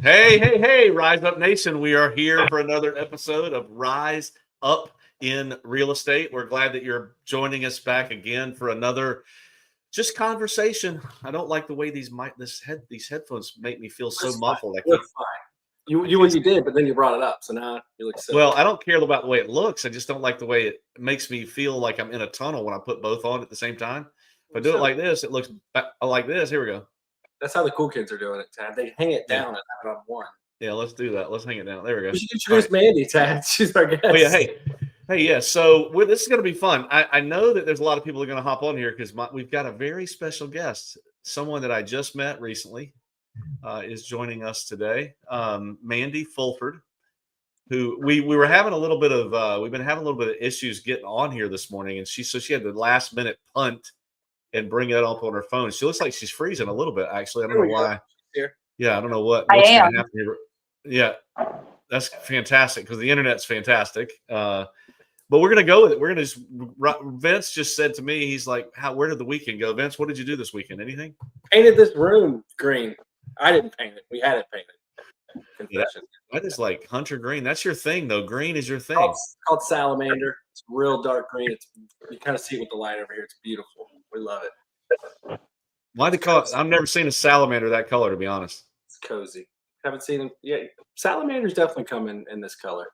Hey, Rise Up Nation. We are here for another episode of Rise Up in Real Estate. We're glad that you're joining us back again for another just conversation. I don't like the way these headphones make me feel so muffled. Fine. You did, but then you brought it up, so now you look silly. Well, I don't care about the way it looks. I just don't like the way it makes me feel like I'm in a tunnel when I put both on at the same time. If I do it like this, it looks like this. Here we go. That's how the cool kids are doing it, Tad. They hang it down and have it on one. Yeah, let's do that. Let's hang it down. There we go. We should introduce Mandy, Tad. She's our guest. Oh, yeah. Hey, so this is going to be fun. I know that there's a lot of people that are going to hop on here because we've got a very special guest, someone that I just met recently is joining us today. Mandy Fulford, who we were having a little bit of we've been having a little bit of issues getting on here this morning, and she had the last minute punt and bring it up on her phone. She looks like she's freezing a little bit, actually. I don't know why. Here. Yeah, I don't know what's going to happen here. Yeah, that's fantastic because the internet's fantastic. But we're going to go with it. We're going to Vince just said to me, he's like, where did the weekend go? Vince, what did you do this weekend? Anything? Painted this room green. I didn't paint it. We had it painted. Yeah, that is like hunter green. That's your thing, though. Green is your thing. It's called salamander. It's real dark green. You kind of see it with the light over here. It's beautiful. We love it. Why they call it? I've never seen a salamander that color, to be honest. It's cozy. Haven't seen them. Yeah, salamanders definitely come in this color.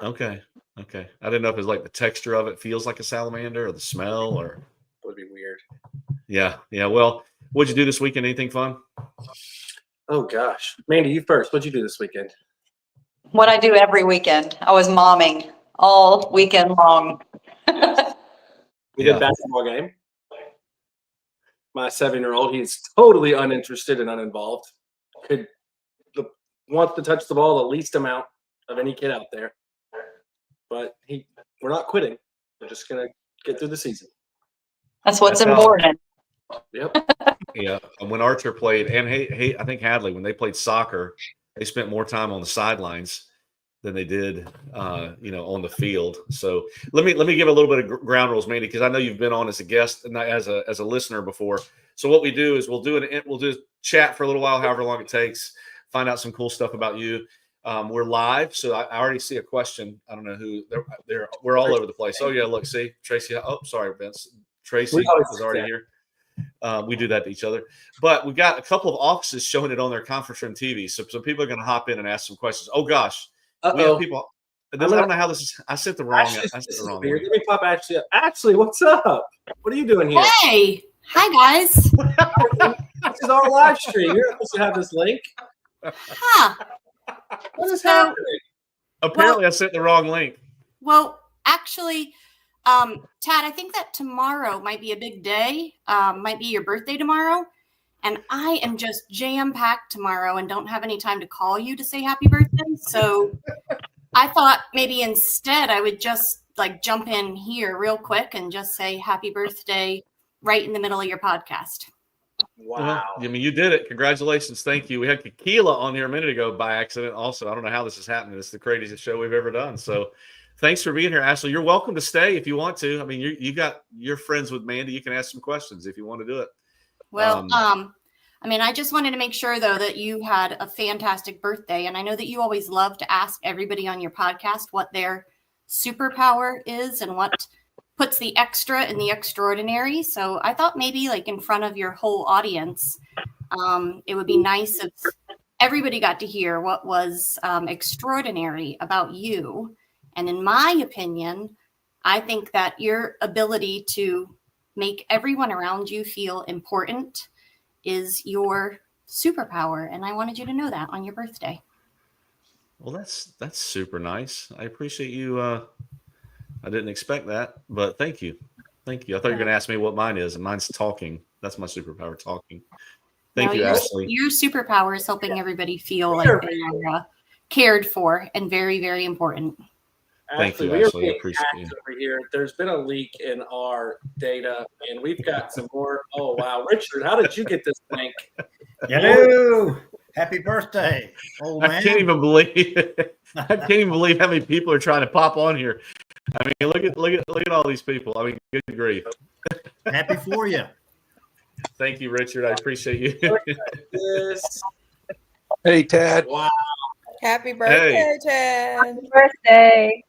Okay. I didn't know if it's like the texture of it feels like a salamander or the smell or. It would be weird. Yeah. Well, what'd you do this weekend? Anything fun? Oh gosh, Mandy, you first. What'd you do this weekend? What I do every weekend. I was momming all weekend long. We did a basketball game. My 7-year-old, he's totally uninterested and uninvolved. Wants to touch the ball the least amount of any kid out there. But we're not quitting. We're just gonna get through the season. That's what's important. Yep. Yeah. And when Archer played, and I think Hadley, when they played soccer, they spent more time on the sidelines than they did, on the field. So let me give a little bit of ground rules, Mandy, because I know you've been on as a guest and as a listener before. So what we do is we'll do chat for a little while, however long it takes, find out some cool stuff about you. We're live, so I already see a question. I don't know who we're all over the place. Oh yeah, look, see Tracy. Oh, sorry, Vince. Tracy is already here. We do that to each other, but we've got a couple of offices showing it on their conference room TV. So people are going to hop in and ask some questions. Oh gosh. We have people. I don't know how this is. I sent the wrong. Let me pop Ashley up. Ashley, what's up? What are you doing here? Hey, hi guys. This is our live stream. You're supposed to have this link. Huh. What is happening? Apparently, I sent the wrong link. Well, actually, Tad, I think that tomorrow might be a big day. Might be your birthday tomorrow. And I am just jam-packed tomorrow and don't have any time to call you to say happy birthday. So I thought maybe instead I would just jump in here real quick and just say happy birthday right in the middle of your podcast. Wow. I mean, you did it. Congratulations. Thank you. We had Keila on here a minute ago by accident also. I don't know how this is happening. It's the craziest show we've ever done. So thanks for being here, Ashley. You're welcome to stay if you want to. I mean, you're friends with Mandy. You can ask some questions if you want to do it. Well, I just wanted to make sure, though, that you had a fantastic birthday. And I know that you always love to ask everybody on your podcast what their superpower is and what puts the extra in the extraordinary. So I thought maybe in front of your whole audience, it would be nice if everybody got to hear what was extraordinary about you. And in my opinion, I think that your ability to make everyone around you feel important is your superpower. And I wanted you to know that on your birthday. Well, that's super nice. I appreciate you. I didn't expect that, but thank you. I thought you were going to ask me what mine is, and mine's talking. That's my superpower, talking. Thank you, Ashley. Your superpower is helping everybody feel like they are cared for and very, very important. Thank you, Ashley. I appreciate you. Over here. There's been a leak in our data, and we've got some more. Oh, wow. Richard, how did you get this link? Hello. Happy birthday, old man. I can't even believe how many people are trying to pop on here. I mean, look at all these people. I mean, good grief. Happy for you. Thank you, Richard. I appreciate you. Hey, Tad. Wow. Happy birthday, Ted. Birthday.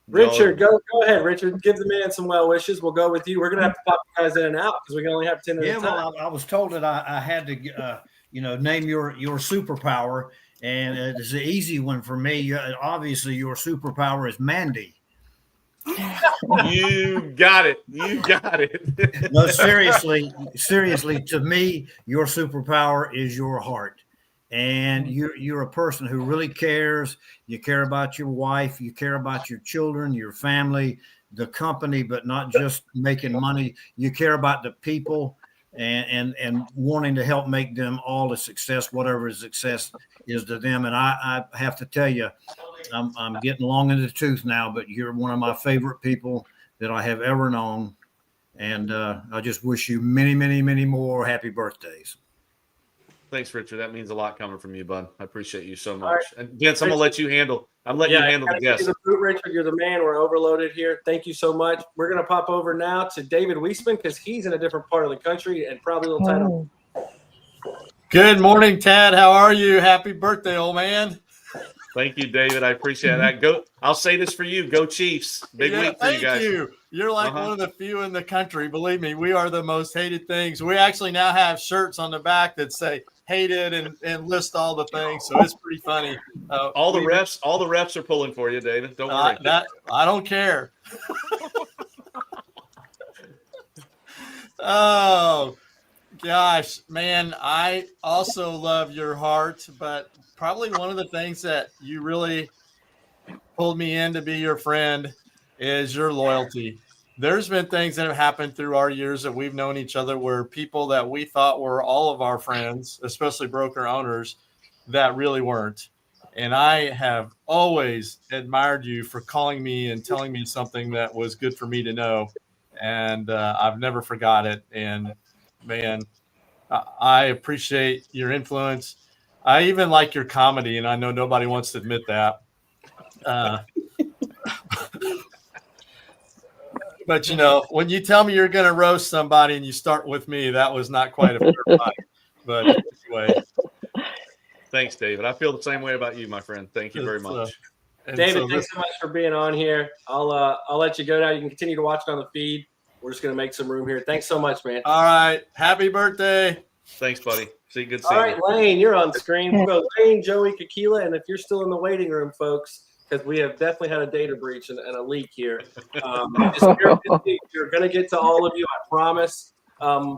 Richard, go ahead, Richard. Give the man some well wishes. We'll go with you. We're gonna have to pop you guys in and out because we can only have 10 at a Yeah, time. well, I was told that I had to, name your superpower, and it's an easy one for me. Obviously, your superpower is Mandy. You got it. You got it. No, seriously, to me, your superpower is your heart. And you're a person who really cares. You care about your wife, you care about your children, your family, the company, but not just making money. You care about the people and wanting to help make them all a success, whatever success is to them. And I have to tell you, I'm getting long in the tooth now, but you're one of my favorite people that I have ever known. And I just wish you many, many, many more happy birthdays. Thanks, Richard. That means a lot coming from you, bud. I appreciate you so much. Right. And Vince, I'm gonna let you handle. I'm letting you handle the guests. Richard, you're the man. We're overloaded here. Thank you so much. We're gonna pop over now to David Weisman because he's in a different part of the country and probably a little tighter. Good morning, Tad. How are you? Happy birthday, old man. Thank you, David. I appreciate that. Go. I'll say this for you. Go Chiefs. Big week for you guys. Thank you. You're like one of the few in the country. Believe me, we are the most hated things. We actually now have shirts on the back that say hated and list all the things. So it's pretty funny. All the refs are pulling for you, David. Don't worry. I don't care. Oh, gosh, man. I also love your heart, but probably one of the things that you really pulled me in to be your friend is your loyalty. There's been things that have happened through our years that we've known each other where people that we thought were all of our friends, especially broker owners, that really weren't. And I have always admired you for calling me and telling me something that was good for me to know. And I've never forgot it. And man, I appreciate your influence. I even like your comedy, and I know nobody wants to admit that. But, when you tell me you're going to roast somebody and you start with me, that was not quite a fair fight. But anyway. Thanks, David. I feel the same way about you, my friend. Thank you very much. David, thanks so much for being on here. I'll let you go now. You can continue to watch it on the feed. We're just going to make some room here. Thanks so much, man. All right. Happy birthday. Thanks, buddy. Good seeing you. All right, Lane, you're on screen. We'll go Lane, Joey, Kakila, and if you're still in the waiting room, folks, because we have definitely had a data breach and a leak here. You're going to get to all of you, I promise.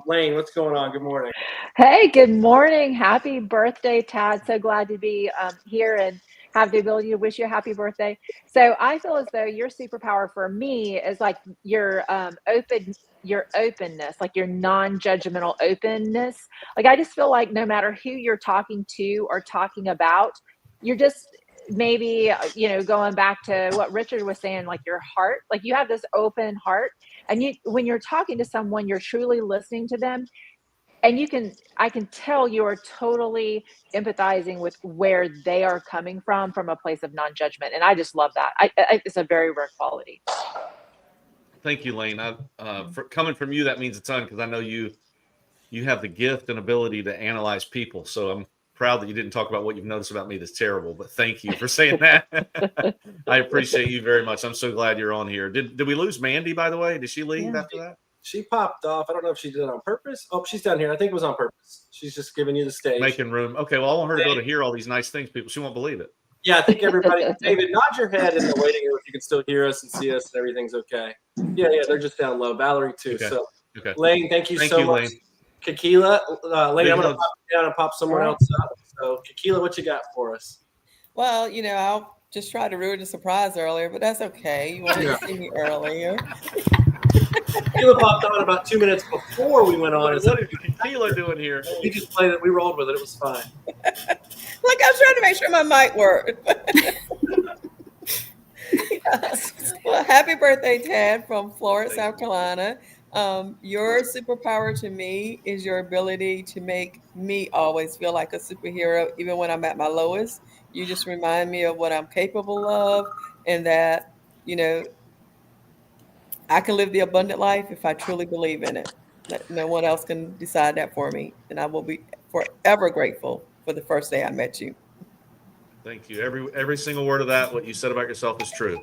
Lane, what's going on? Good morning. Hey, good morning. Happy birthday, Tad. So glad to be here and have the ability to wish you a happy birthday. So I feel as though your superpower for me is like your openness, like your non-judgmental openness. Like I just feel like no matter who you're talking to or talking about, you're just maybe, going back to what Richard was saying, like your heart, like you have this open heart, and when you're talking to someone, you're truly listening to them. And I can tell you are totally empathizing with where they are coming from a place of non-judgment. And I just love that. It's a very rare quality. Thank you, Lane. For coming from you, that means a ton because I know you have the gift and ability to analyze people. So I'm proud that you didn't talk about what you've noticed about me that's terrible, but thank you for saying that. I appreciate you very much. I'm so glad you're on here. Did we lose Mandy, by the way? Did she leave after that? She popped off. I don't know if she did it on purpose. Oh, she's down here. I think it was on purpose. She's just giving you the stage. Making room. Okay, well, I want her to go to hear all these nice things, people. She won't believe it. Yeah, I think everybody. David, nod your head in the waiting room if you can still hear us and see us and everything's okay. Yeah, they're just down low. Valerie, too. Okay. So, okay. Lane, thank you so much. Lane. Kakila, Lane, I'm going to pop down and pop someone else up. So, Kakila, what you got for us? Well, I'll just try to ruin the surprise earlier, but that's okay. You wanted to see me earlier. Kakila popped on about 2 minutes before we went on. What is Kakila doing here? We just played it. We rolled with it. It was fine. Like I was trying to make sure my mic worked. Well, happy birthday, Tad, from Florida, South Carolina. Your superpower to me is your ability to make me always feel like a superhero, even when I'm at my lowest. You just remind me of what I'm capable of, and that, I can live the abundant life if I truly believe in it. No one else can decide that for me, and I will be forever grateful for the first day I met you. Thank you. Every single word of that, what you said about yourself is true.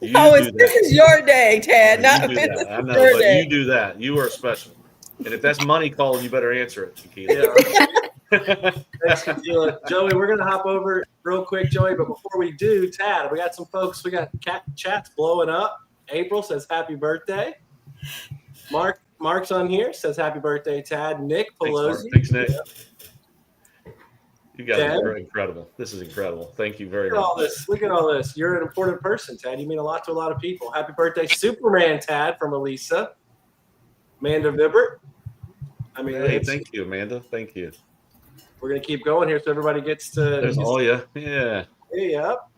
You Oh, do this that. is your day, Tad. You Not do this that. I is know, your but day. you do that. You are special. And if that's money calling, you better answer it, Tequila. Yeah. Thanks, Tequila. Joey, we're going to hop over real quick, Joey. But before we do, Tad, we got some folks. We got chats blowing up. April says happy birthday. Mark's on here, says happy birthday, Tad. Nick Thanks, Pelosi. Mark. Thanks, Nick. Yeah. You guys Tad, are incredible. This is incredible. Thank you very look at all much. this. Look at all this. You're an important person, Tad. You mean a lot to a lot of people. Happy birthday, Superman, Tad, from Elisa. Amanda Vibert. I mean, Hey, thank you, Amanda. Thank you. we're going to keep going here so everybody gets to. There's all you. Yeah. Yep.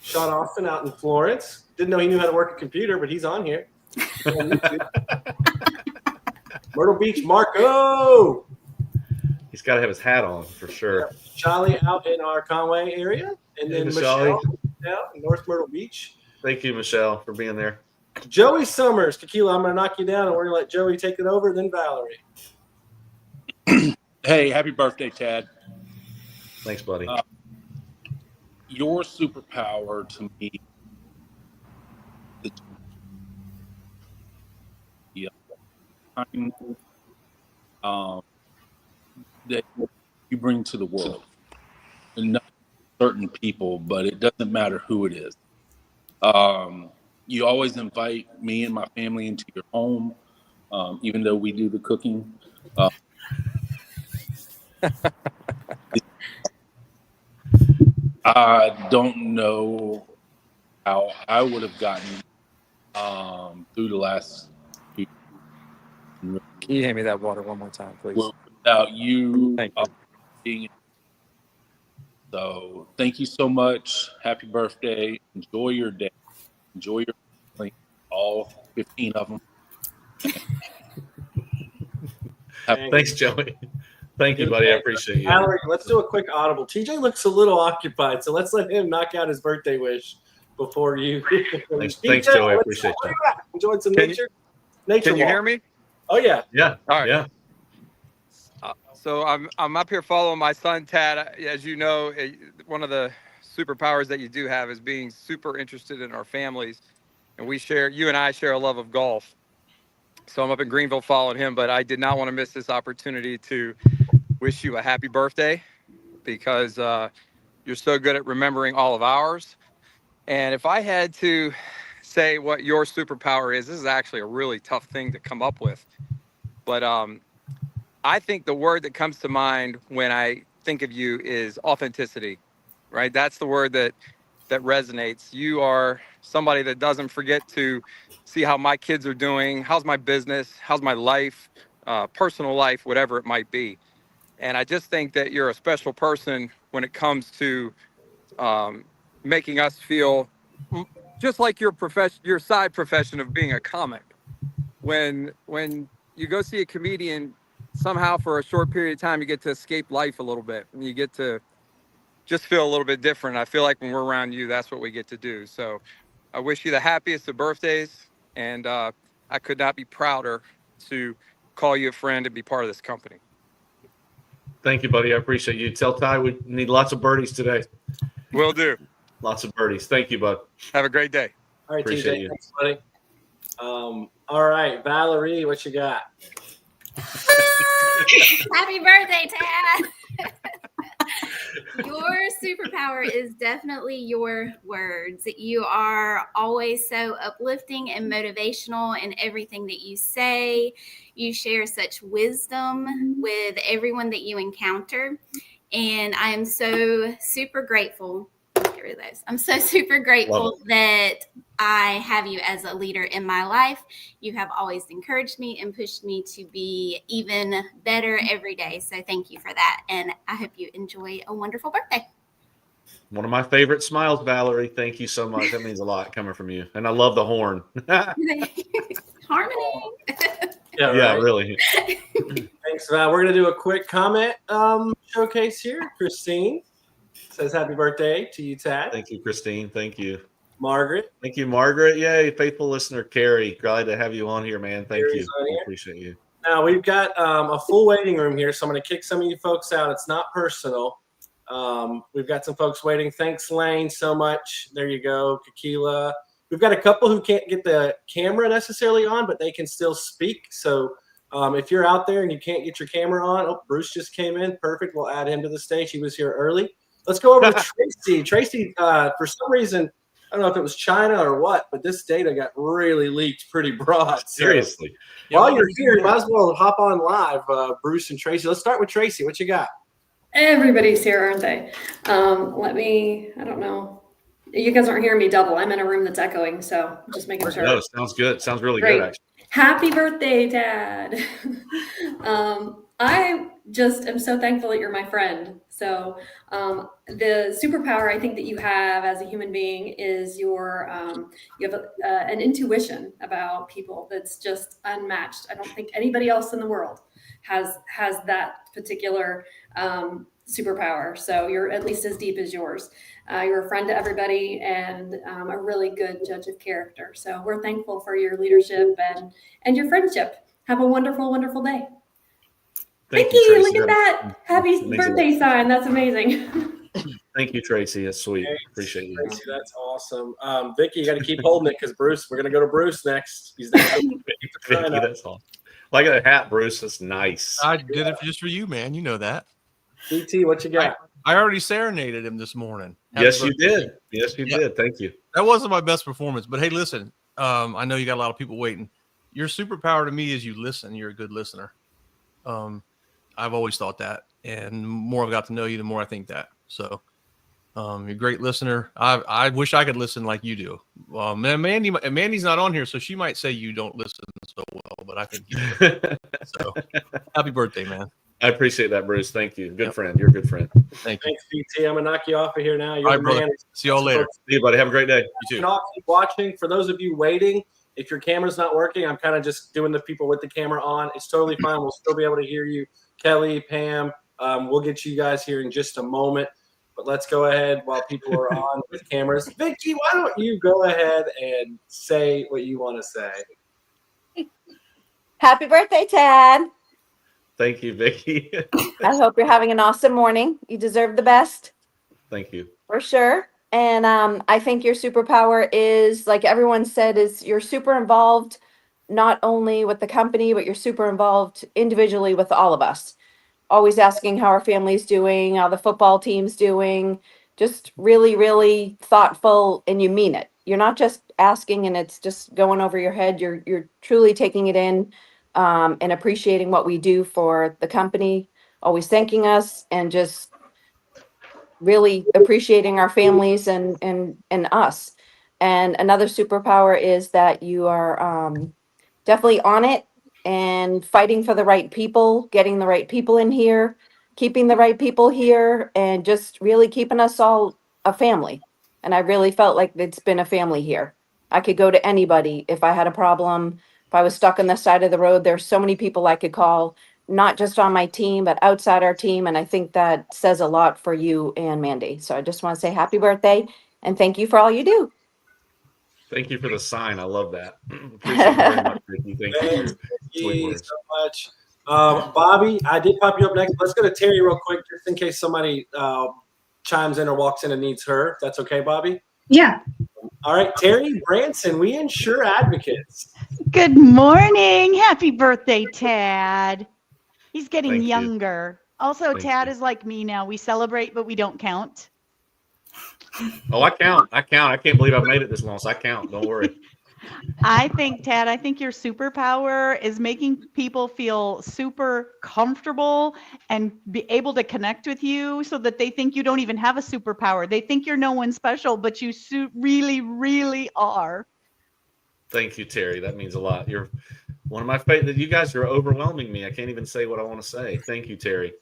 Sean Austin out in Florence. Didn't know he knew how to work a computer, but he's on here. Myrtle Beach, Marco. He's got to have his hat on for sure. Yep. Charlie out in our Conway area. And then Michelle down in North Myrtle Beach. Thank you, Michelle, for being there. Joey Summers. Tequila, I'm going to knock you down, and we're going to let Joey take it over, then Valerie. Hey, happy birthday, Tad. Thanks, buddy. Your superpower to me, that you bring to the world, and not certain people, but it doesn't matter who it is. You always invite me and my family into your home, even though we do the cooking. I don't know how I would have gotten through the last few years. Can you hand me that water one more time, please? Without you. Thank you. Being, so thank you so much. Happy birthday. Enjoy your day. Enjoy your family, all 15 of them. Thanks, Joey. Thank you, buddy. I appreciate you. Valerie, let's do a quick audible. TJ looks a little occupied, so let's let him knock out his birthday wish before you. Thanks, Joey. I appreciate you. Enjoying some nature. Can you hear me? Oh yeah. Yeah. All right. Yeah. So I'm up here following my son Tad. As you know, one of the superpowers that you do have is being super interested in our families, and you and I share a love of golf. So I'm up in Greenville following him, but I did not want to miss this opportunity to wish you a happy birthday because you're so good at remembering all of ours. And if I had to say what your superpower is, this is actually a really tough thing to come up with. But I think the word that comes to mind when I think of you is authenticity, right? That's the word that resonates. You are somebody that doesn't forget to see how my kids are doing, how's my business, how's my life, personal life, whatever it might be. And I just think that you're a special person when it comes to making us feel just like your side profession of being a comic. When you go see a comedian, somehow for a short period of time, you get to escape life a little bit and you get to just feel a little bit different. I feel like when we're around you, that's what we get to do. So I wish you the happiest of birthdays. And I could not be prouder to call you a friend and be part of this company. Thank you, buddy. I appreciate you. Tell Ty we need lots of birdies today. Will do. Lots of birdies. Thank you, bud. Have a great day. All right, Appreciate TJ. you. Thanks, buddy. All right, Valerie, what you got? Happy birthday, Tad. Your superpower is definitely your words. You are always so uplifting and motivational in everything that you say. You share such wisdom with everyone that you encounter. And I am so super grateful. Get rid of those. I'm so super grateful that I have you as a leader in my life. You have always encouraged me and pushed me to be even better every day. So thank you for that. And I hope you enjoy a wonderful birthday. One of my favorite smiles, Valerie. Thank you so much. That means a lot coming from you. And I love the horn. Harmony. Yeah, really. Thanks, Val. We're going to do a quick comment showcase here. Christine says happy birthday to you, Tad. Thank you, Christine. Thank you. Margaret. Thank you, Margaret. Yay, faithful listener. Carrie, glad to have you on here, man. Thank Carrie's you. on I here. appreciate you. Now we've got a full waiting room here, so I'm going to kick some of you folks out. It's not personal. We've got some folks waiting. Thanks, Lane, so much. There you go, Kakila. We've got a couple who can't get the camera necessarily on, but they can still speak. So if you're out there and you can't get your camera on, oh, Bruce just came in. Perfect. We'll add him to the stage. He was here early. Let's go over to Tracy. Tracy, for some reason, I don't know if it was China or what, but this data got really leaked pretty broad. So Seriously. while you're here, you might as well hop on live, Bruce and Tracy. Let's start with Tracy. What you got? Everybody's here, aren't they? I don't know. You guys aren't hearing me double. I'm in a room that's echoing, so just making sure. No, sounds good. Sounds really Great. good, actually. Happy birthday, Dad. I just am so thankful that you're my friend. So the superpower I think that you have as a human being is you have an intuition about people that's just unmatched. I don't think anybody else in the world has that particular superpower. So you're at least as deep as yours. You're a friend to everybody and a really good judge of character. So we're thankful for your leadership and your friendship. Have a wonderful, wonderful day. Thank Vicky, you, Tracy. look at that. Happy birthday sign. That's amazing. Thank you, Tracy. That's sweet. Appreciate you. Tracy, that's awesome. Vicky, you got to keep holding it because Bruce, we're going to go to Bruce next. He's there. Vicky, that's awesome. Like a hat, Bruce. That's nice. I did it just for you, man. You know that. DT, what you got? I already serenaded him this morning. Yes, you did. Yes, you did. Thank you. That wasn't my best performance, but hey, listen, I know you got a lot of people waiting. Your superpower to me is you listen. You're a good listener. I've always thought that, and the more I've got to know you, the more I think that. So you're a great listener. I wish I could listen like you do. Mandy's not on here, so she might say you don't listen so well, but I think you do. So happy birthday, man. I appreciate that, Bruce. Thank you. Good friend. You're a good friend. Thank you. Thanks, DT. I'm going to knock you off of here now. You're All right, the brother. man. See y'all later. See you, buddy. Have a great day. You too. I'll keep watching. For those of you waiting, if your camera's not working, I'm kind of just doing the people with the camera on. It's totally fine. We'll still be able to hear you. Kelly, Pam, we'll get you guys here in just a moment. But let's go ahead while people are on with cameras. Vicky, why don't you go ahead and say what you want to say? Happy birthday, Tad. Thank you, Vicky. I hope you're having an awesome morning. You deserve the best. Thank you. For sure. And I think your superpower is, like everyone said, is you're super involved, not only with the company, but you're super involved individually with all of us. Always asking how our family's doing, how the football team's doing, just really, really thoughtful, and you mean it. You're not just asking and it's just going over your head. You're truly taking it in and appreciating what we do for the company, always thanking us and just really appreciating our families and us. And another superpower is that you are definitely on it and fighting for the right people, getting the right people in here, keeping the right people here, and just really keeping us all a family. And I really felt like it's been a family here. I could go to anybody if I had a problem, if I was stuck on the side of the road. There's so many people I could call, not just on my team, but outside our team. And I think that says a lot for you and Mandy. So I just want to say happy birthday and thank you for all you do. Thank you for the sign. I love that. Appreciate it very much, Vicky. Thank Thanks, you. Vicky, so much. Bobby, I did pop you up next. Let's go to Terry real quick, just in case somebody chimes in or walks in and needs her. If that's okay, Bobby? Yeah. All right, Terry Branson, we insure advocates. Good morning. Happy birthday, Tad. He's getting Thank you. younger. Also, Thank Tad you. is like me now. We celebrate, but we don't count. Oh, I count. I can't believe I've made it this long, so I count. Don't worry. I think, Tad, your superpower is making people feel super comfortable and be able to connect with you so that they think you don't even have a superpower. They think you're no one special, but you really, really are. Thank you, Terry. That means a lot. You're one of my favorite. You guys are overwhelming me. I can't even say what I want to say. Thank you, Terry.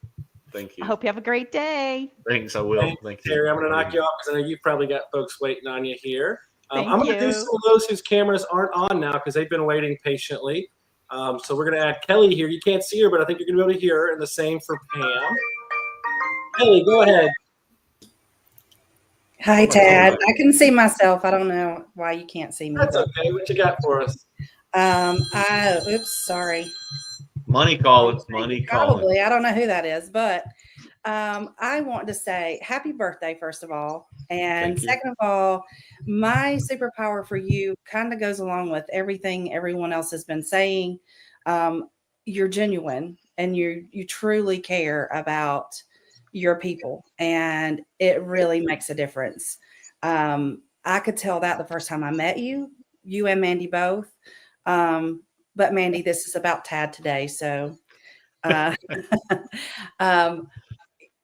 Thank you. I hope you have a great day. Thanks. I will. Thank you. Terry, I'm going to knock you off because I know you've probably got folks waiting on you here. Thank I'm going to do you. some of those whose cameras aren't on now because they've been waiting patiently. So we're going to add Kelly here. You can't see her, but I think you're going to be able to hear her. And the same for Pam. Kelly, go ahead. Hi, Tad. I can see myself. I don't know why you can't see me. That's okay. What you got for us? Oops, sorry. Money calling, money calling. Probably. I don't know who that is, but I want to say happy birthday, first of all. And Thank you. second of all, my superpower for you kind of goes along with everything everyone else has been saying. You're genuine and you truly care about your people, and it really makes a difference. I could tell that the first time I met you, you and Mandy both. But Mandy, this is about Tad today, so uh,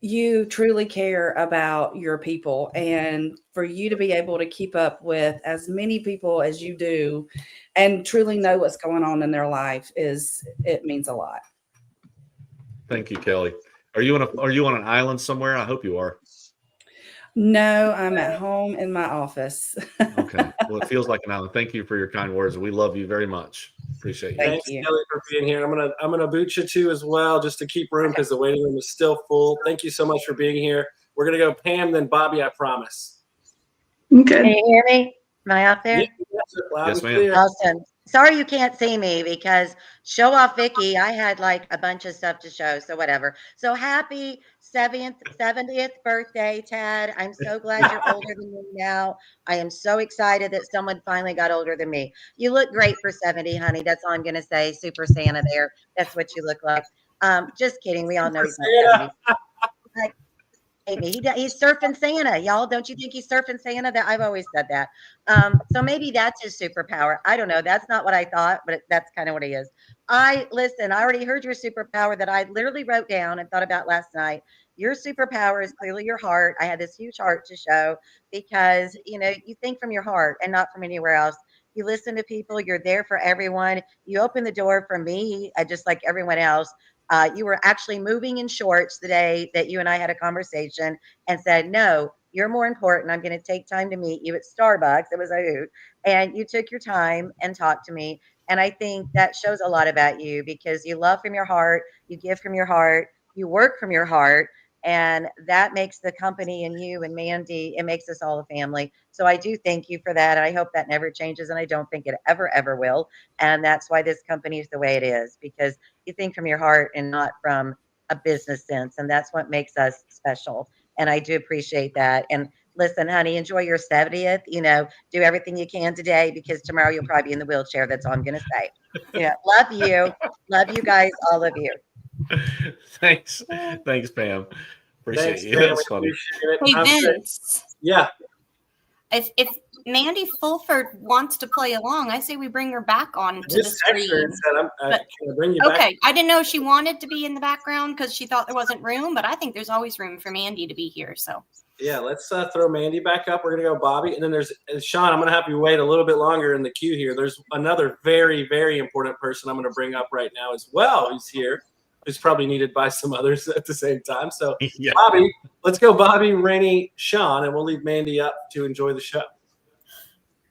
you truly care about your people, and for you to be able to keep up with as many people as you do and truly know what's going on in their life it means a lot. Thank you, Kelly. Are you on an island somewhere? I hope you are. No, I'm at home in my office. Okay. Well, it feels like an island. Thank you for your kind words. We love you very much. Appreciate you. Thanks, Kelly, for being here. I'm gonna boot you too as well, just to keep room because the waiting room is still full. Thank you so much for being here. We're gonna go Pam, then Bobby. I promise. Okay. Can you hear me? Am I out there? Yes, ma'am. Awesome. Sorry you can't see me because show off Vicky. I had like a bunch of stuff to show, so whatever. So happy 70th birthday, Tad. I'm so glad you're older than me now. I am so excited that someone finally got older than me. You look great for 70, honey. That's all I'm gonna say. Super Santa there. That's what you look like. Just kidding. We all know he's not 70. Like, he's surfing Santa, y'all. Don't you think he's surfing Santa? That I've always said that. So maybe that's his superpower. I don't know. That's not what I thought, but that's kind of what he is. Listen, I already heard your superpower that I literally wrote down and thought about last night. Your superpower is clearly your heart. I had this huge heart to show because you think from your heart and not from anywhere else. You listen to people. You're there for everyone. You open the door for me, just like everyone else. You were actually moving in shorts the day that you and I had a conversation and said, no, you're more important. I'm going to take time to meet you at Starbucks. It was a hoot. And you took your time and talked to me. And I think that shows a lot about you because you love from your heart, you give from your heart, you work from your heart. And that makes the company and you and Mandy, it makes us all a family. So I do thank you for that. And I hope that never changes. And I don't think it ever will. And that's why this company is the way it is, because you think from your heart and not from a business sense. And that's what makes us special. And I do appreciate that. And listen, honey, enjoy your 70th, do everything you can today because tomorrow you'll probably be in the wheelchair. That's all I'm going to say. Love you. Love you guys. All of you. Thanks, Pam. Appreciate Thanks, you. Pam. That's funny. Hey, Vince. Yeah. If Mandy Fulford wants to play along, I say we bring her back on to the screen. Can I bring you back? Okay, I didn't know if she wanted to be in the background because she thought there wasn't room, but I think there's always room for Mandy to be here. So yeah, let's throw Mandy back up. We're gonna go Bobby, and then there's Sean. I'm gonna have you wait a little bit longer in the queue here. There's another very, very important person I'm gonna bring up right now as well. Who's here? Who's probably needed by some others at the same time. So yeah. Bobby, let's go Bobby, Rennie, Sean, and we'll leave Mandy up to enjoy the show.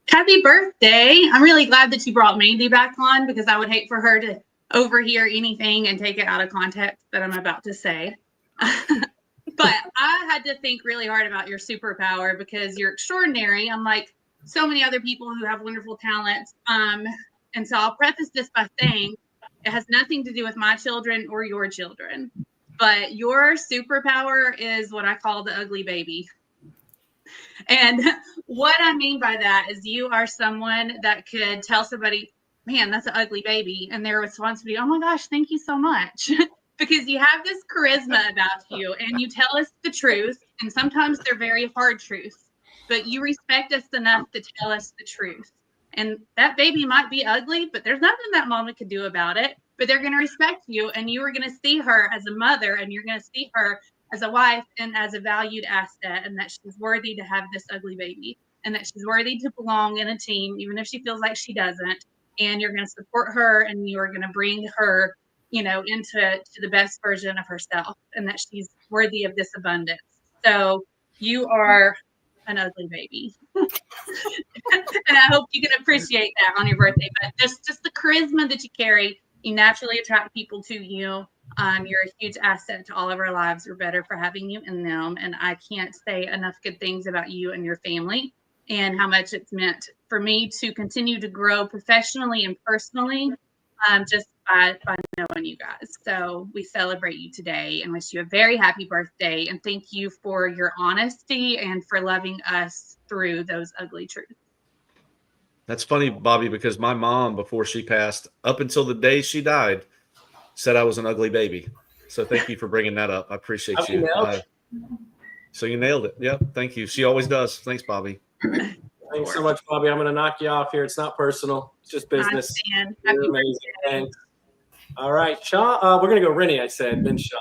Happy birthday. I'm really glad that you brought Mandy back on because I would hate for her to overhear anything and take it out of context that I'm about to say. But I had to think really hard about your superpower because you're extraordinary, unlike so many other people who have wonderful talents. And so I'll preface this by saying it has nothing to do with my children or your children, but your superpower is what I call the ugly baby. And what I mean by that is you are someone that could tell somebody, man, that's an ugly baby. And their response would be, oh my gosh, thank you so much. Because you have this charisma about you and you tell us the truth. And sometimes they're very hard truths, but you respect us enough to tell us the truth. And that baby might be ugly, but there's nothing that mama could do about it. But they're going to respect you, and you are going to see her as a mother, and you're going to see her as a wife and as a valued asset, and that she's worthy to have this ugly baby, and that she's worthy to belong in a team, even if she feels like she doesn't. And you're going to support her, and you are going to bring her, into the best version of herself, and that she's worthy of this abundance. So you are an ugly baby. And I hope you can appreciate that on your birthday. But just the charisma that you carry, you naturally attract people to you. You're a huge asset to all of our lives. We're better for having you in them. And I can't say enough good things about you and your family and how much it's meant for me to continue to grow professionally and personally. just by knowing you guys. So we celebrate you today and wish you a very happy birthday. And thank you for your honesty and for loving us through those ugly truths. That's funny, Bobby, because my mom, before she passed, up until the day she died, said I was an ugly baby. So thank you for bringing that up. I appreciate you. So you nailed it. Yep. Thank you. She always does. Thanks, Bobby. Thanks so much, Bobby. I'm going to knock you off here. It's not personal. It's just business. You're amazing. Thanks. All right, Sean. We're going to go Rennie, I said, then Sean.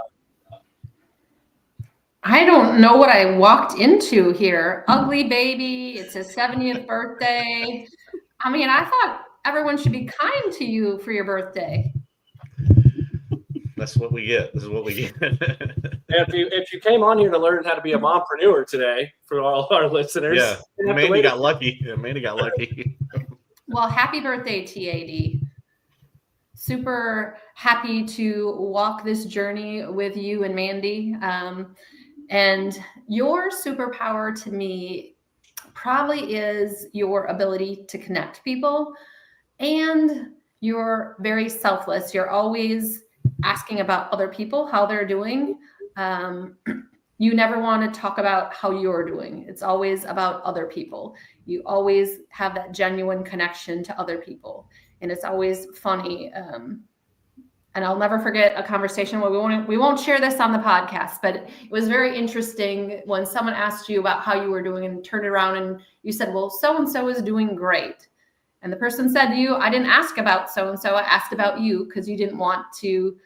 I don't know what I walked into here. Ugly baby. It's his 70th birthday. I mean, I thought everyone should be kind to you for your birthday. That's what we get. This is what we get. If you came on here to learn how to be a mompreneur today, for all our listeners, yeah, Mandy got lucky. Yeah, Mandy got lucky. Well, happy birthday, TAD. Super happy to walk this journey with you and Mandy. And your superpower to me probably is your ability to connect people, and you're very selfless. You're always asking about other people, how they're doing. You never want to talk about how you're doing. It's always about other people. You always have that genuine connection to other people. And it's always funny. And I'll never forget a conversation where we won't share this on the podcast, but it was very interesting when someone asked you about how you were doing and turned around and you said, well, so-and-so is doing great. And the person said to you, I didn't ask about so-and-so, I asked about you because you didn't want to,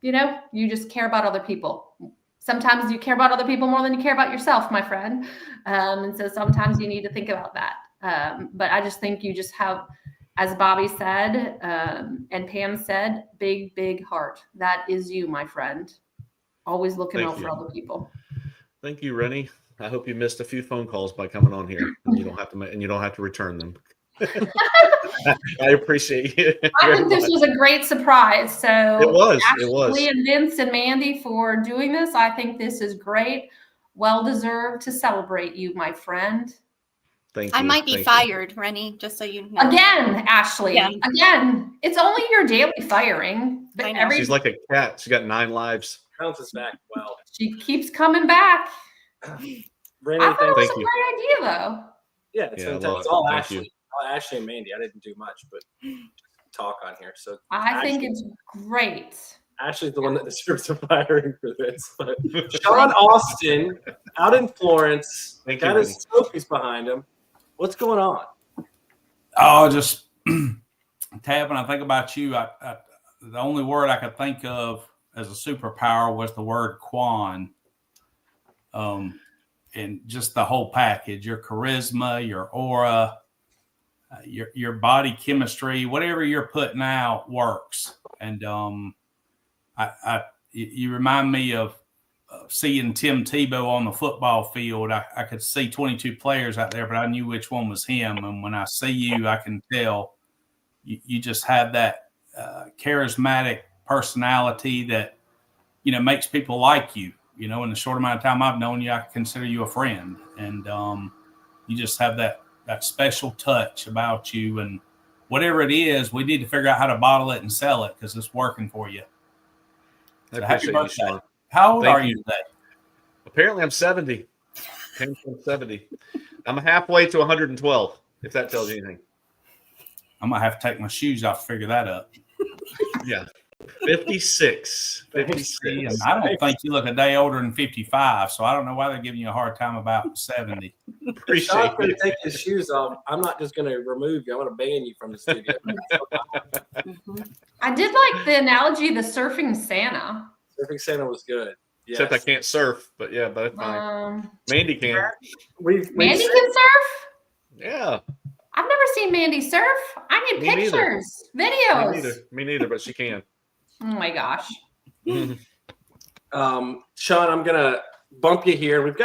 you just care about other people. Sometimes you care about other people more than you care about yourself, my friend. And so sometimes you need to think about that. But I just think you just have, as Bobby said, and Pam said, big, big heart. That is you, my friend. Always looking out for other people. Thank you, Rennie. I hope you missed a few phone calls by coming on here, and you don't have to return them. I appreciate you. I think this was a great surprise. So it was. Ashley and Vince and Mandy for doing this. I think this is great. Well deserved to celebrate you, my friend. Thank you. I might be fired, Rennie, just so you know. Again, Ashley. Yeah. Again, it's only your daily firing. But She's like a cat. She got 9 lives. Bounces back well. She keeps coming back. Rennie, I thought it was a thank you. great idea, though. Yeah, it's fantastic. It's all Ashley. Ashley and Mandy. I didn't do much, but talk on here. So I think it's great. Ashley's the one that deserves the firing for this. But Sean Austin out in Florence. Got his trophies behind him. What's going on? Oh, just Tab, when I think about you, the only word I could think of as a superpower was the word Quan. And just the whole package, your charisma, your aura, your body chemistry, whatever you're putting out works. And you remind me of seeing Tim Tebow on the football field. I could see 22 players out there, but I knew which one was him. And when I see you, I can tell you just have that charismatic personality that, makes people like you. In the short amount of time I've known you, I consider you a friend. And you just have that special touch about you. And whatever it is, we need to figure out how to bottle it and sell it because it's working for you. So happy birthday. You, how old are you today? Apparently I'm 70. Came from 70. I'm halfway to 112, if that tells you anything. I might have to take my shoes off to figure that up. Yeah. 56. 56. And I don't think you look a day older than 55, so I don't know why they're giving you a hard time about 70. Appreciate Sean's going to take his shoes off. I'm not just going to remove you. I'm going to ban you from the studio. I did like the analogy, the surfing Santa. Surfing Santa was good. Yes. Except I can't surf, but yeah, that's fine. Mandy can. Mandy can surf? Yeah. I've never seen Mandy surf. I need pictures, videos. Me neither, but she can. Oh my gosh. Sean, I'm gonna bump you here. We've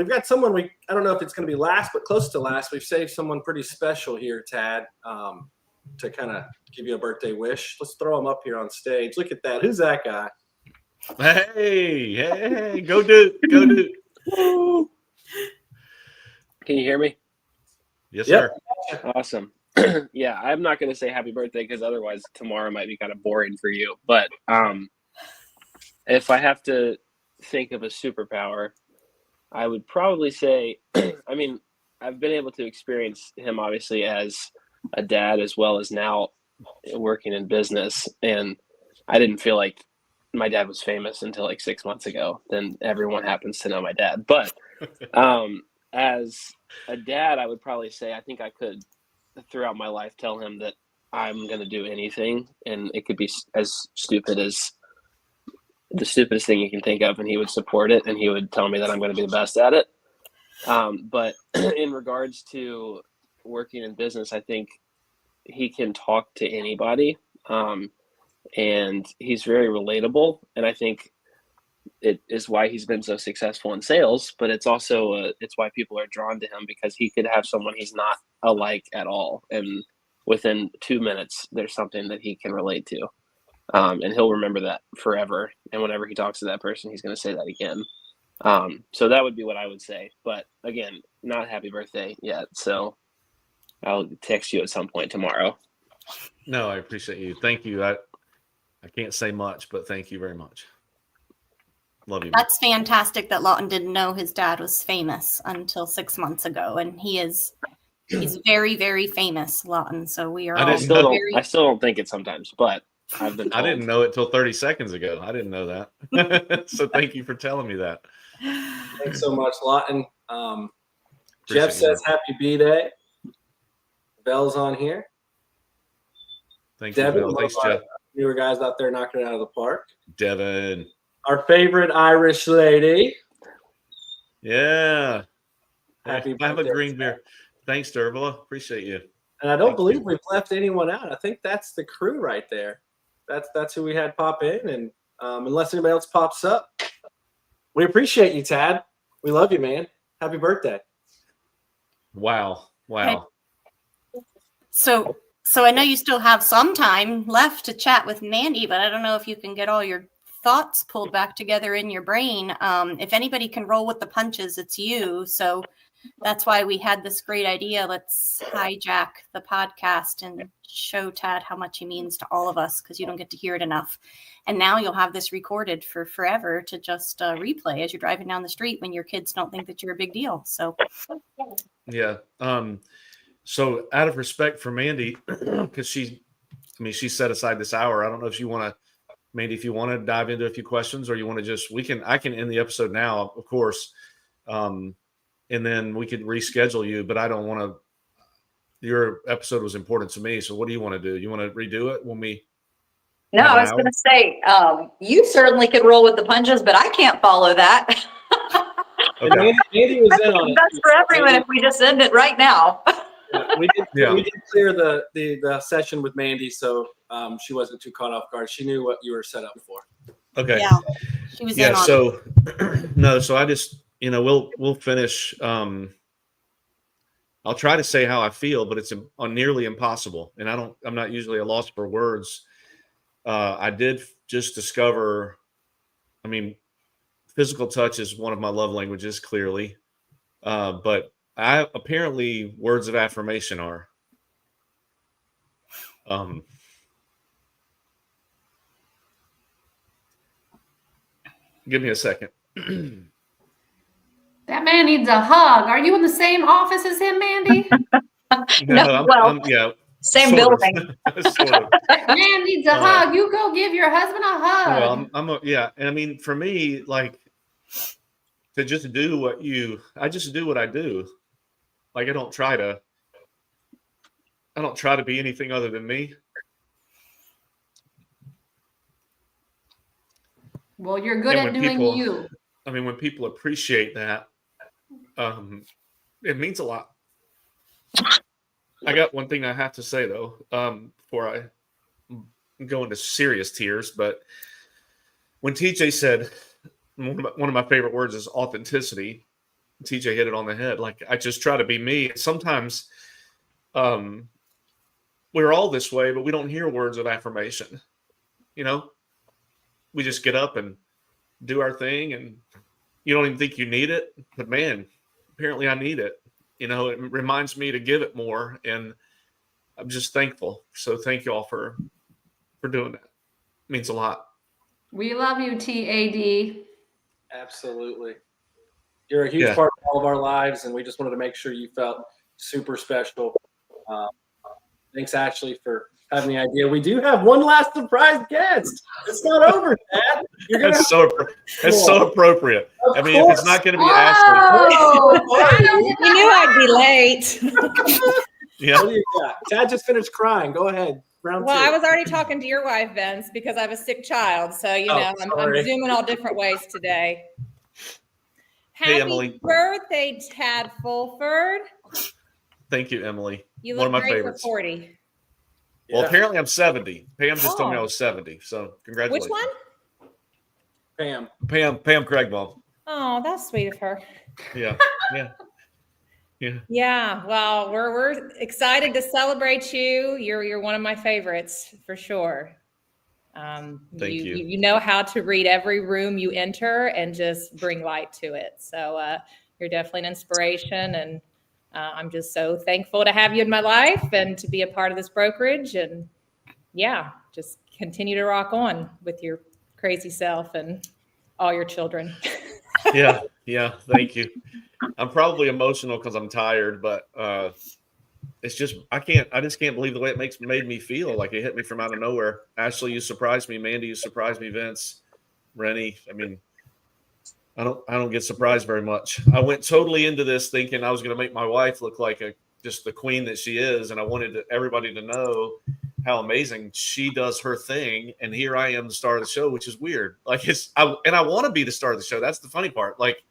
got someone I don't know if it's gonna be last, but close to last. We've saved someone pretty special here, Tad, to kind of give you a birthday wish. Let's throw him up here on stage. Look at that. Who's that guy? Hey, go Duke. Can you hear me? Yes, sir. Awesome. yeah, I'm not going to say happy birthday because otherwise tomorrow might be kind of boring for you. But if I have to think of a superpower, I would probably say, I mean, I've been able to experience him obviously as a dad as well as now working in business. And I didn't feel like my dad was famous until like 6 months ago. Then everyone happens to know my dad. But as a dad, I would probably say I think I could, throughout my life, tell him that I'm going to do anything. And it could be as stupid as the stupidest thing you can think of, and he would support it, and he would tell me that I'm going to be the best at it. But in regards to working in business, I think he can talk to anybody, and he's very relatable. And I think it is why he's been so successful in sales, but it's also it's why people are drawn to him, because he could have someone he's not alike at all, and within 2 minutes, there's something that he can relate to. And he'll remember that forever. And whenever he talks to that person, he's going to say that again. So that would be what I would say. But again, not happy birthday yet. So I'll text you at some point tomorrow. No, I appreciate you. Thank you. I can't say much, but thank you very much. Love you. That's fantastic that Lawton didn't know his dad was famous until 6 months ago. And he's very, very famous, Lawton. So we are I still don't think it sometimes, but I've been told. I didn't know it till 30 seconds ago. I didn't know that. So thank you for telling me that. Thanks so much, Lawton. Jeff says happy B-Day. Bell's on here. Thank you, Devin, Bill. Thanks, our Jeff. newer guys out there knocking it out of the park. Devin. Our favorite Irish lady. Yeah. Happy I have a birthday, green beer. Thanks, Dervila. Appreciate you. And I don't believe we've left anyone out. I think that's the crew right there. That's who we had pop in. And unless anybody else pops up, we appreciate you, Tad. We love you, man. Happy birthday. Wow. So I know you still have some time left to chat with Mandy, but I don't know if you can get all your thoughts pulled back together in your brain. If anybody can roll with the punches, it's you. So that's why we had this great idea. Let's hijack the podcast and show Tad how much he means to all of us, because you don't get to hear it enough. And now you'll have this recorded for forever to just replay as you're driving down the street when your kids don't think that you're a big deal. So Yeah. So out of respect for Mandy, because she set aside this hour. I don't know if you want to, Mandy, if you want to dive into a few questions, or you want to just, I can end the episode now, of course. And then we could reschedule you, but I don't want to, your episode was important to me. So what do you want to do? You want to redo it when we? No, I was going to say, you certainly could roll with the punches, but I can't follow that. Okay. Mandy was in on it. That's for everyone if we just end it right now. We did clear the session with Mandy, so she wasn't too caught off guard. She knew what you were set up for. Okay. Yeah, she was in on so no, so I just, we'll finish. I'll try to say how I feel, but it's nearly impossible. And I'm not usually a loss for words. I did just discover, physical touch is one of my love languages, clearly. But apparently words of affirmation are. Give me a second. That man needs a hug. Are you in the same office as him, Mandy? Yeah. Same sort of. building. Sort of. Man needs a hug. You go give your husband a hug. Well, and for me, like, to just do I just do what I do. Like, I don't try to be anything other than me. Well, you're good at doing you. When people appreciate that, it means a lot. I got one thing I have to say, though, before I go into serious tears. But when TJ said, one of my favorite words is authenticity, TJ hit it on the head. Like, I just try to be me. Sometimes we're all this way, but we don't hear words of affirmation. We just get up and do our thing, and you don't even think you need it. But man, apparently I need it. It reminds me to give it more. And I'm just thankful. So thank you all for doing that. It means a lot. We love you, TAD. Absolutely. You're a huge Yeah. part of all of our lives, and we just wanted to make sure you felt super special. Thanks, Ashley, for having the idea. We do have one last surprise guest. It's not over, Dad. You're gonna That's so appropriate. Of I mean, if it's not going to be Ashley. Oh, you knew I'd be late. Yeah. What do you got? Dad just finished crying. Go ahead. Round Well, two. I was already talking to your wife, Vince, because I have a sick child. So, you know, I'm sorry. zooming all different ways today. Hey, Happy Emily. birthday, Tad Fulford. Thank you, Emily. You One look of my great favorites. for 40. Well, Yeah. apparently I'm 70. Pam just told me I Oh. was 70. So congratulations. Which one? Pam. Pam Craigbaum. Oh, that's sweet of her. Yeah. Yeah. Yeah. Yeah, well, we're excited to celebrate you. You're one of my favorites for sure. Thank you. You know how to read every room you enter and just bring light to it. So you're definitely an inspiration, and I'm just so thankful to have you in my life and to be a part of this brokerage. And yeah, just continue to rock on with your crazy self and all your children. Yeah. Yeah. Thank you. I'm probably emotional because I'm tired, but it's just I just can't believe the way it made me feel. Like it hit me from out of nowhere. Ashley, you surprised me. Mandy, you surprised me. Vince, Rennie. I mean, I don't get surprised very much. I went totally into this thinking I was going to make my wife look like just the queen that she is, and I wanted everybody to know how amazing she does her thing. And here I am, the star of the show, which is weird. Like I want to be the star of the show. That's the funny part. Like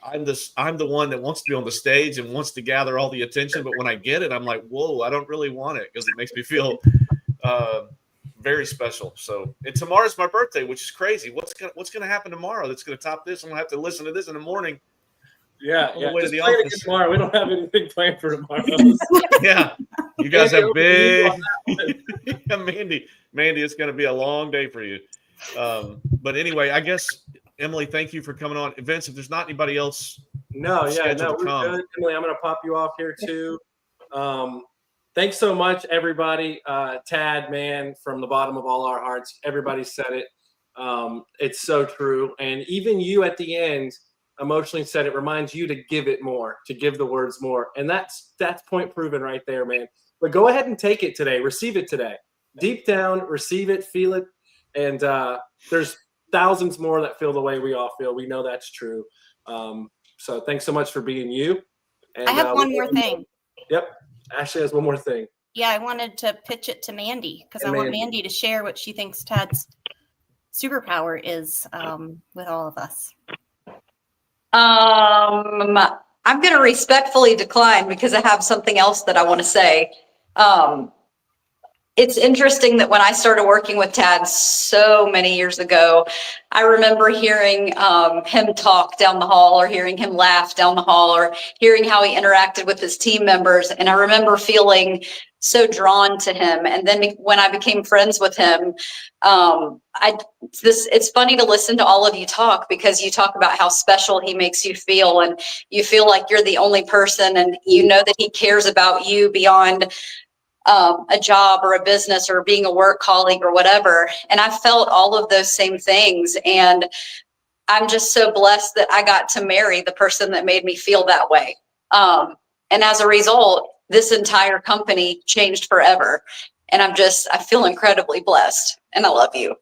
I'm the one that wants to be on the stage and wants to gather all the attention, but when I get it, I'm like, whoa, I don't really want it because it makes me feel very special. So, and tomorrow's my birthday, which is crazy. What's gonna happen tomorrow that's gonna top this? I'm gonna have to listen to this in the morning. Yeah, On the way to just the play it office. tomorrow. We don't have anything planned for tomorrow. Yeah, you guys have Mandy, big. over to you on Mandy, it's gonna be a long day for you. But anyway, I guess Emily, thank you for coming on. Vince, if there's not anybody else, No, scheduled to we're come. good. Emily, I'm going to pop you off here too. Thanks so much, everybody. Tad, man, from the bottom of all our hearts, everybody said it. It's so true. And even you at the end emotionally said it reminds you to give it more, to give the words more. And that's point proven right there, man. But go ahead and take it today. Receive it today. Deep down, receive it, feel it. And there's thousands more that feel the way we all feel. We know that's true. So thanks so much for being you. And, I have one more thing. Yep. Ashley has one more thing. Yeah, I wanted to pitch it to Mandy because I And want Mandy. Mandy to share what she thinks Tad's superpower is with all of us. I'm going to respectfully decline because I have something else that I want to say. It's interesting that when I started working with Tad so many years ago, I remember hearing him talk down the hall or hearing him laugh down the hall or hearing how he interacted with his team members. And I remember feeling so drawn to him. And then when I became friends with him, it's funny to listen to all of you talk because you talk about how special he makes you feel and you feel like you're the only person and you know that he cares about you beyond a job or a business or being a work colleague or whatever. And I felt all of those same things. And I'm just so blessed that I got to marry the person that made me feel that way. And as a result, this entire company changed forever. And I feel incredibly blessed and I love you.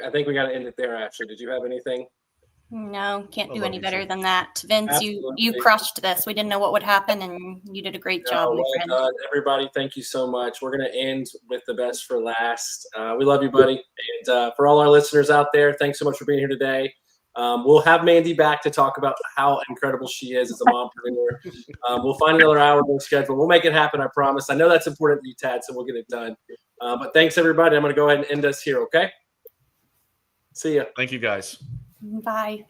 I think we got to end it there, Ashley. Did you have anything? No, can't I do love any you, better too. than that. Vince, Absolutely. you crushed this. We didn't know what would happen and you did a great job, my Well friend. done. Everybody, thank you so much. We're going to end with the best for last. We love you, buddy. And for all our listeners out there, thanks so much for being here today. We'll have Mandy back to talk about how incredible she is as a mompreneur. We'll find another hour in the schedule. We'll make it happen, I promise. I know that's important to you, Tad, so we'll get it done. But thanks, everybody. I'm going to go ahead and end us here, okay? See ya. Thank you, guys. Bye.